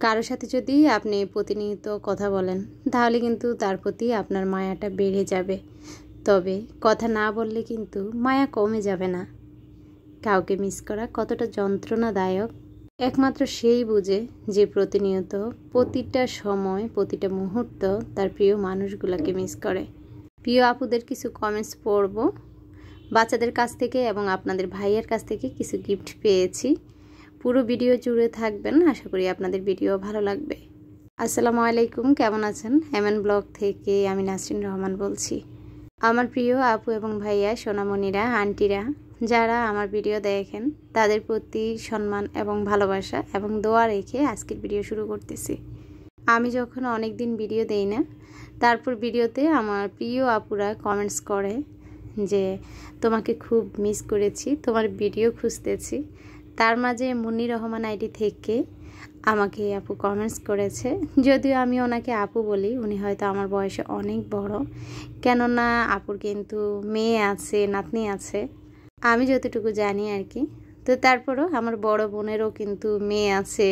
কারো সাথে যদি আপনি প্রতিনিয়ত কথা বলেন তাহলে কিন্তু তার প্রতি আপনার মায়াটা বেড়ে যাবে। তবে কথা না বললে কিন্তু মায়া কমে যাবে না। কাউকে মিস করা কতটা যন্ত্রণাদায়ক একমাত্র সেই বুঝে যে প্রতিনিয়ত প্রতিটা সময় প্রতিটা মুহূর্ত তার প্রিয় মানুষগুলোকে মিস করে। প্রিয় আপুদের কিছু কমেন্টস পড়ব। বাচ্চাদের কাছ থেকে এবং আপনাদের ভাইয়ের কাছ থেকে কিছু গিফট পেয়েছি। পুরো ভিডিও জুড়ে থাকবেন, আশা করি আপনাদের ভিডিও ভালো লাগবে। আসসালামু আলাইকুম, কেমন আছেন? এমএন ব্লগ থেকে আমি নাসরিন রহমান বলছি। আমার প্রিয় আপু এবং ভাইয়া, সোনামণিরা, আন্টিরা যারা আমার ভিডিও দেখেন তাদের প্রতি সম্মান এবং ভালোবাসা এবং দোয়া রেখে আজকের ভিডিও শুরু করতেছি। আমি যখন অনেক দিন ভিডিও দেই না, তারপর ভিডিওতে আমার প্রিয় আপুরা কমেন্টস করে যে তোমাকে খুব মিস করেছি, তোমার ভিডিও খুঁজতেছি। তার মাঝে মুন্নি রহমান আইডি থেকে আমাকে আপু কমেন্টস করেছে। যদিও আমি ওনাকে আপু বলি, উনি হয়তো আমার বয়সে অনেক বড়, কেননা আপুর কিন্তু মেয়ে আছে, নাতনি আছে, আমি যতটুকু জানি আর কি। তো তারপরও আমার বড় বোনেরও কিন্তু মেয়ে আছে,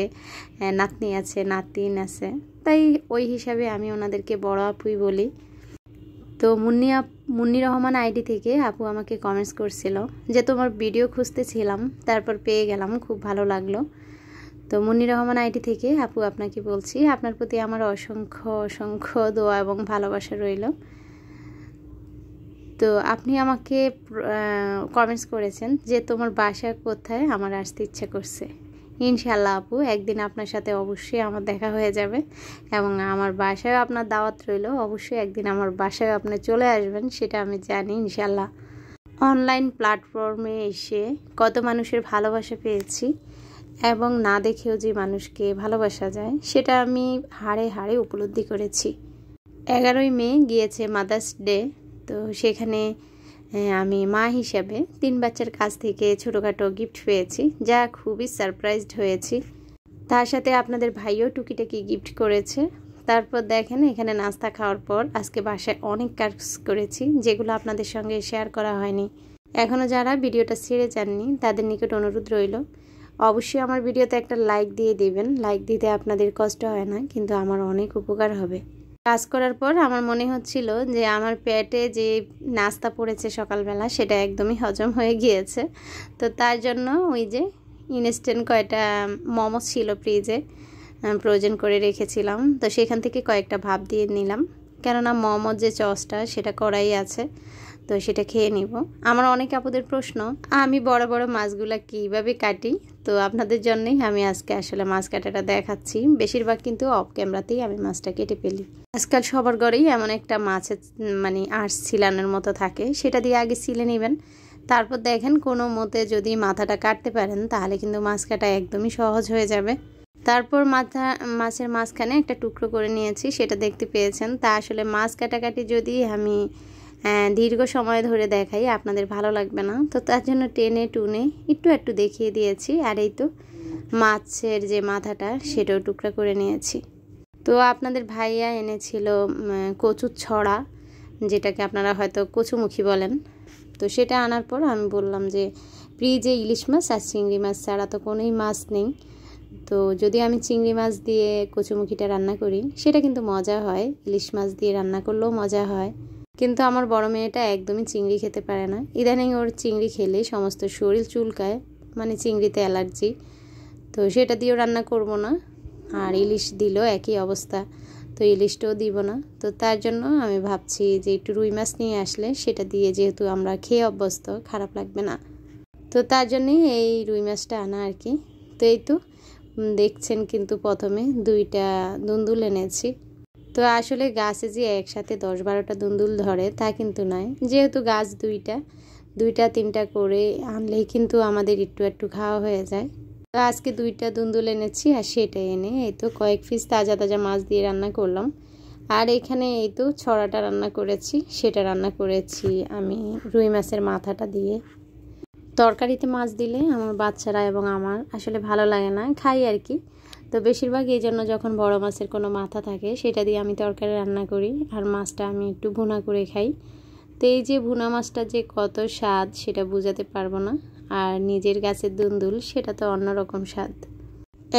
নাতনি আছে, নাতিন আছে, তাই ওই হিসাবে আমি ওনাদেরকে বড় আপুই বলি। তো মুন্নি রহমান আইডি থেকে আপু আমাকে কমেন্টস করছিল যে তোমার ভিডিও খুঁজতেছিলাম, তারপর পেয়ে গেলাম, খুব ভালো লাগলো। তো মুন্নি রহমান আইডি থেকে আপু আপনাকে বলছি, আপনার প্রতি আমার অসংখ্য অসংখ্য দোয়া এবং ভালোবাসা রইল। তো আপনি আমাকে কমেন্টস করেছেন যে তোমার বাসা কোথায়, আমার আসতে ইচ্ছা করছে। ইনশাআল্লাহ আপু, একদিন আপনার সাথে অবশ্যই আমার দেখা হয়ে যাবে এবং আমার বাসায় আপনার দাওয়াত রইল। অবশ্যই একদিন আমার বাসায় আপনি চলে আসবেন, সেটা আমি জানি ইনশাআল্লাহ। অনলাইন প্ল্যাটফর্মে এসে কত মানুষের ভালোবাসা পেয়েছি এবং না দেখেও যে মানুষকে ভালোবাসা যায় সেটা আমি হাড়ে হাড়ে উপলব্ধি করেছি। 11ই মে গিয়েছে মাদার্স ডে। তো সেখানে আমি মা হিসাবে 3 বাচ্চার কাছ থেকে ছোটোখাটো গিফট পেয়েছি, যা খুবই সারপ্রাইজড হয়েছি। তার সাথে আপনাদের ভাইও টুকিটাকি গিফট করেছে। তারপর দেখেন এখানে নাস্তা খাওয়ার পর আজকে বাসায় অনেক কাজ করেছি, যেগুলো আপনাদের সঙ্গে শেয়ার করা হয়নি। এখনও যারা ভিডিওটা ছেড়ে যাননি তাদের নিকট অনুরোধ রইল, অবশ্যই আমার ভিডিওতে একটা লাইক দিয়ে দেবেন। লাইক দিতে আপনাদের কষ্ট হয় না, কিন্তু আমার অনেক উপকার হবে। কাজ করার পর আমার মনে হচ্ছিল যে আমার পেটে যে নাস্তা পড়েছে সকালবেলা সেটা একদমই হজম হয়ে গিয়েছে। তো তার জন্য ওই যে ইনস্ট্যান্ট কয়টা মোমো ছিল ফ্রিজে, ফ্রোজেন করে রেখেছিলাম, তো সেখান থেকে কয়েকটা ভাপ দিয়ে নিলাম, কেননা মোমোর যে চসটা সেটা করাই আছে, তো সেটা খেয়ে নিব। আমার অনেক আপুদের প্রশ্ন, আমি বড় বড় মাছগুলা কীভাবে কাটি, তো আপনাদের জন্যই আমি আজকে আসলে মাছ কাটাটা দেখাচ্ছি। বেশিরভাগ কিন্তু অফ ক্যামেরাতেই আমি মাছটা কেটে ফেলি। আজকাল সবার ঘরেই এমন একটা মাছের আঁশ ছিলানোর মতো থাকে, সেটা দিয়ে আগে ছিলে নেবেন। তারপর দেখেন কোনো মতে যদি মাথাটা কাটতে পারেন তাহলে কিন্তু মাছ কাটা একদমই সহজ হয়ে যাবে। তারপর মাছের মাঝখানে একটা টুকরো করে নিয়েছি, সেটা দেখতে পেয়েছেন। তা আসলে মাছ কাটাকাটি যদি আমি দীর্ঘ সময় ধরে দেখাই আপনাদের ভালো লাগবে না, তো তার জন্য টেনে টুনে একটু দেখিয়ে দিয়েছি। আর এই তো মাছের যে মাথাটা সেটাও টুকরা করে নিয়েছি। তো আপনাদের ভাইয়া এনেছিল কচুর ছড়া, যেটাকে আপনারা হয়তো কচুমুখী বলেন। তো সেটা আনার পর আমি বললাম যে ফ্রিজে ইলিশ মাছ আর চিংড়ি মাছ ছাড়া তো কোনোই মাছ নেই, তো যদি আমি চিংড়ি মাছ দিয়ে কচুমুখিটা রান্না করি সেটা কিন্তু মজা হয়, ইলিশ মাছ দিয়ে রান্না করলেও মজা হয়। কিন্তু আমার বড় মেয়েটা একদমই চিংড়ি খেতে পারে না। ইদানিং ওর চিংড়ি খেলে সমস্ত শরীর চুলকায়, চিংড়িতে অ্যালার্জি। তো সেটা দিয়েও রান্না করব না, আর ইলিশ দিলেও একই অবস্থা, তো ইলিশটাও দিব না। তো তার জন্য আমি ভাবছি যে একটু রুই মাছ নিয়ে আসলে সেটা দিয়ে, যেহেতু আমরা খেয়ে অভ্যস্ত, খারাপ লাগবে না। তো তার জন্যই এই রুই মাছটা আনা আর কি। তো এই তো দেখছেন কিন্তু প্রথমে 2টা দুন্দুল এনেছি। তো আসলে গাছে যে একসাথে 10-12টা দুন্দুল ধরে তা কিন্তু নয়, যেহেতু গাছ 2টা 3টা করে আনলেই কিন্তু আমাদের একটু খাওয়া হয়ে যায়। তো আজকে 2টা দুন্দুল এনেছি, আর সেটা এনে এই তো কয়েক পিস তাজা মাছ দিয়ে রান্না করলাম। আর এখানে এই তো ছড়াটা রান্না করেছি, সেটা রান্না করেছি আমি রুই মাছের মাথাটা দিয়ে। তরকারিতে মাছ দিলে আমার বাচ্চারা এবং আমার আসলে ভালো লাগে না, খাই আর কি। তো বেশিরভাগ এই জন্য যখন বড় মাছের কোনো মাথা থাকে সেটা দিয়ে আমি তরকারি রান্না করি, আর মাছটা আমি একটু ভুনা করে খাই। তো এই যে ভুনা মাছটা যে কত স্বাদ সেটা বোঝাতে পারবো না, আর নিজের গাছের দুন্দুল সেটা তো অন্যরকম স্বাদ।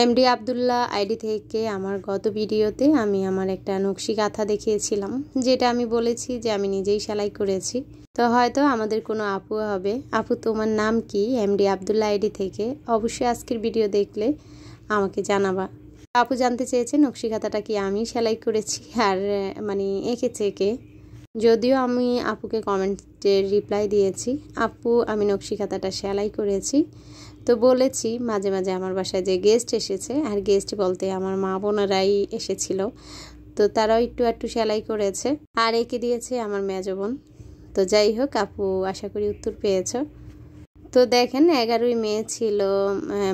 এমডি আব্দুল্লাহ আইডি থেকে আমার গত ভিডিওতে আমি আমার একটা নকশি কাঁথা দেখিয়েছিলাম, যেটা আমি বলেছি যে আমি নিজেই সেলাই করেছি। তো হয়তো আমাদের কোনো আপু হবে, আপু তোমার নাম কি? এমডি আব্দুল্লাহ আইডি থেকে। অবশ্যই আজকের ভিডিও দেখলে আমাকে জানাবা। আপু জানতে চেয়েছে নকশি কাঁথাটা কি আমি সেলাই করেছি আর মানে এঁকেছে কে। যদিও আমি আপুকে কমেন্টে রিপ্লাই দিয়েছি, আপু আমি নকশি কাঁথাটা সেলাই করেছি। তো বলেছি মাঝে মাঝে আমার বাসায় যে গেস্ট এসেছে, আর গেস্ট বলতে আমার মা বোনেরাই এসেছিল, তো তারাও একটু সেলাই করেছে আর এঁকে দিয়েছে আমার মেজো বোন। তো যাই হোক আপু আশা করি উত্তর পেয়েছ। তো দেখেন 11ই মে ছিল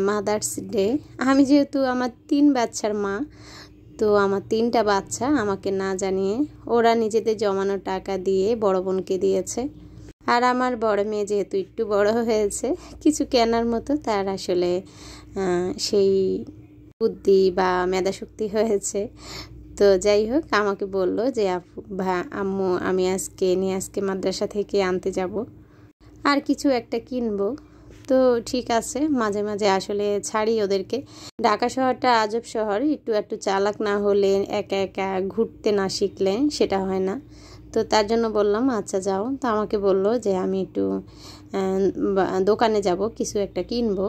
মাদার্স ডে। আমি যেহেতু আমার 3 বাচ্চার মা, তো আমার 3টা বাচ্চা আমাকে না জানিয়ে ওরা নিজেদের জমানো টাকা দিয়ে বড় বোনকে দিয়েছে। আর আমার বড় মেয়ে যেহেতু একটু বড় হয়েছে, কিছু কেনার মতো তার আসলে সেই বুদ্ধি বা মেধাশক্তি হয়েছে। তো যাই হোক আমাকে বলল যে আম্মু আমি আজকে মাদ্রাসা থেকে আনতে যাব আর কিছু একটা কিনবো। তো ঠিক আছে, মাঝে মাঝে আসলে ছাড়ি ওদেরকে। ঢাকা শহরটা আজব শহর, একটু চালাক না হলে, একা একা ঘুরতে না শিখলে সেটা হয় না। তো তার জন্য বললাম আচ্ছা যাও। তো আমাকে বললো যে আমি একটু দোকানে যাব, কিছু একটা কিনবো।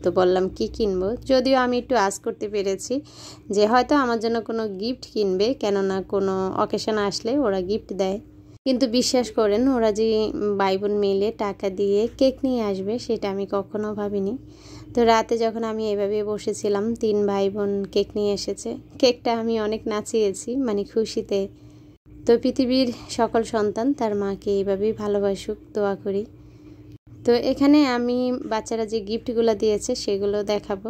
তো বললাম কি কিনবো, যদিও আমি একটু আশ করতে পেরেছি যে হয়তো আমার জন্য কোনো গিফট কিনবে, কেননা কোনো অকেশন আসলে ওরা গিফট দেয়। কিন্তু বিশ্বাস করেন ওরা যে ভাই বোন মিলে টাকা দিয়ে কেক নিয়ে আসবে সেটা আমি কখনো ভাবিনি। তো রাতে যখন আমি এভাবে বসেছিলাম 3 ভাই বোন কেক নিয়ে এসেছে, কেকটা আমি অনেক নাচিয়েছি মানে খুশিতে। তো পৃথিবীর সকল সন্তান তার মাকে এইভাবেই ভালোবাসুক, দোয়া করি। তো এখানে আমি বাচ্চারা যে গিফটগুলো দিয়েছে সেগুলো দেখাবো।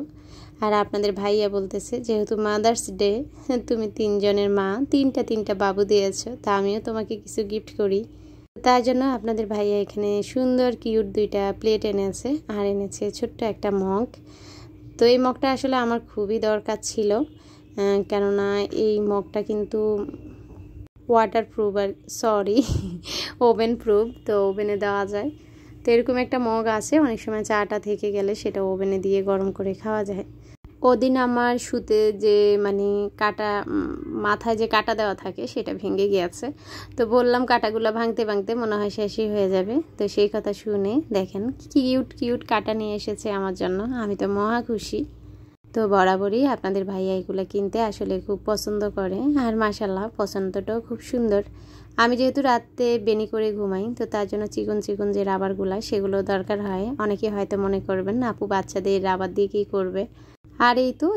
আর আপনাদের ভাইয়া বলতেছে যেহেতু মাদার্স ডে, তুমি 3 জনের মা, 3টা বাবু দিয়েছো, তা আমিও তোমাকে কিছু গিফট করি। তার জন্য আপনাদের ভাইয়া এখানে সুন্দর কিউট 2টা প্লেট এনেছে আর এনেছে ছোট্ট একটা মগ। তো এই মগটা আসলে আমার খুবই দরকার ছিল, কেননা এই মগটা কিন্তু ওয়াটার প্রুফ আর ওভেন প্রুফ, তো ওভেনে দেওয়া যায়। তো এরকম একটা মগ আছে, অনেক সময় চাটা থেকে গেলে সেটা ওভেনে দিয়ে গরম করে খাওয়া যায়। ওদিন আমার শুতে যে মানে মাথায় যে কাটা দেওয়া থাকে সেটা ভেঙে গিয়েছে। তো বললাম কাটাগুলো ভাঙতে ভাঙতে মনে হয় শেষই হয়ে যাবে। তো সেই কথা শুনে দেখেন কিউট কাটা নিয়ে এসেছে আমার জন্য, আমি তো মহা খুশি। তো বরাবরই আপনাদের ভাইয়া এগুলো কিনতে আসলে খুব পছন্দ করে, আর মাশাল্লাহ পছন্দটাও খুব সুন্দর। আমি যেহেতু রাতে বেনি করে ঘুমাই, তো তার জন্য চিকন যে রাবারগুলো সেগুলো দরকার হয়। অনেকে হয়তো মনে করবেন আপু বাচ্চাদের রাবার দিয়ে কী করবে। আর এই তো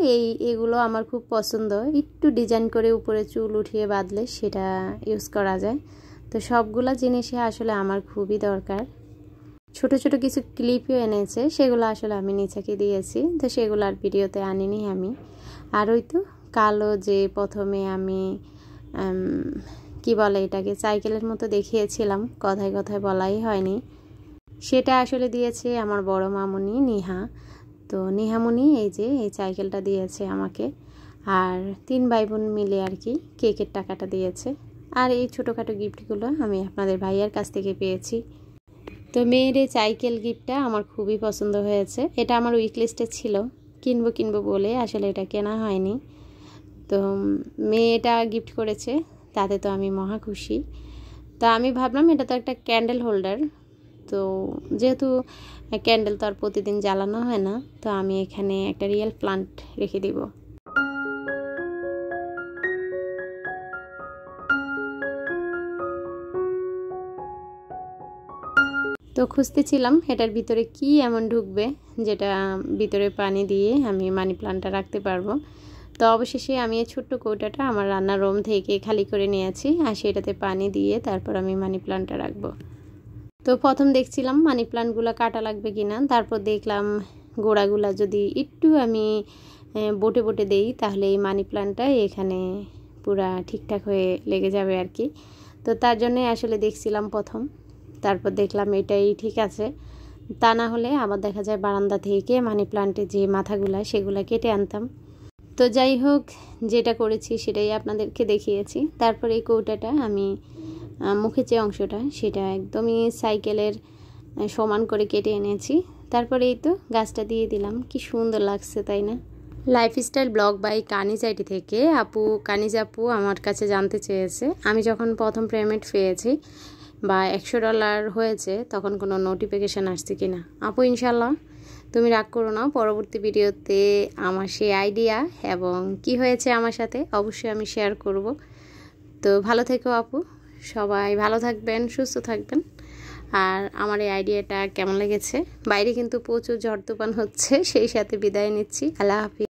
এগুলো আমার খুব পছন্দ, একটু ডিজাইন করে উপরে চুল উঠিয়ে বাঁধলে সেটা ইউজ করা যায়। তো সবগুলা জিনিসই আসলে আমার খুবই দরকার। ছোট কিছু ক্লিপও এনেছে, সেগুলো আসলে আমি নিচাকে দিয়েছি, তো সেগুলো আর ভিডিওতে আনিনি আমি। আর ওই তো কালো যে প্রথমে আমি কি বলে এটাকে সাইকেলের মতো দেখিয়েছিলাম, কথায় বলাই হয়নি, সেটা আসলে দিয়েছে আমার বড় মামুনি নিহা। তো নিহামুনি এই সাইকেলটা দিয়েছে আমাকে, আর 3 ভাই বোন মিলে আর কি কেকের টাকাটা দিয়েছে। আর এই ছোটোখাটো গিফটগুলো আমি আপনাদের ভাইয়ার কাছ থেকে পেয়েছি। তো মেয়ের এই সাইকেল গিফটটা আমার খুবই পছন্দ হয়েছে, এটা আমার উইক লিস্টে ছিল, কিনবো বলে আসলে এটা কেনা হয়নি। তো মেয়ে এটা গিফট করেছে, তাতে তো আমি মহা খুশি। তো আমি ভাবলাম এটা তো একটা ক্যান্ডেল হোল্ডার, তো যেহেতু ক্যান্ডেল তো আর প্রতিদিন জ্বালানো হয় না, তো আমি এখানে একটা রিয়েল প্লান্ট রেখে দিব। তো খুঁজতেছিলাম এটার ভিতরে কি এমন ঢুকবে যেটা ভিতরে পানি দিয়ে আমি মানি প্লান্টটা রাখতে পারবো। তো অবশেষে আমি এই ছোট্ট কৌটাটা আমার রান্নার রুম থেকে খালি করে নিয়েছি, আর সেটাতে পানি দিয়ে তারপর আমি মানি প্লান্টটা রাখবো। তো প্রথম দেখছিলাম মানি প্লান্টগুলো কাটা লাগবে কিনা, তারপর দেখলাম গোড়াগুলা যদি একটু আমি বটে দেই তাহলে এই মানি প্লান্টটা এখানে পুরা ঠিকঠাক হয়ে লেগে যাবে আর কি। তো তার জন্যই আসলে দেখছিলাম প্রথম, তারপর দেখলাম এটাই ঠিক আছে। তা না হলে আবার দেখা যায় বারান্দা থেকে মানি প্লান্টের যে মাথাগুলা সেগুলো কেটে আনতাম। তো যাই হোক যেটা করেছি সেটাই আপনাদেরকে দেখিয়েছি। তারপর এই কৌটাটা আমি মুখের যে অংশটা সেটা একদমই সাইকেলের সমান করে কেটে এনেছি। তারপরে এই তো গাছটা দিয়ে দিলাম, কি সুন্দর লাগছে তাই না? Lifestyle blog by Kaniz ID থেকে কানিজ আপু আমার কাছে জানতে চেয়েছে, আমি যখন প্রথম পেমেন্ট পেয়েছি বা $100 হয়েছে তখন কোনো নোটিফিকেশান আসছে কি না। আপু ইনশাল্লাহ তুমি রাগ করো না, পরবর্তী ভিডিওতে আমার সেই আইডিয়া এবং কি হয়েছে আমার সাথে অবশ্যই আমি শেয়ার করব। তো ভালো থেকো আপু, সবাই ভালো থাকবেন, সুস্থ থাকবেন। আর আমার এই আইডিয়াটা কেমন লেগেছে, বাইরে কিন্তু প্রচুর ঝড় তুফান হচ্ছে, সেই সাথে বিদায় নিচ্ছি। আল্লাহ হাফিজ।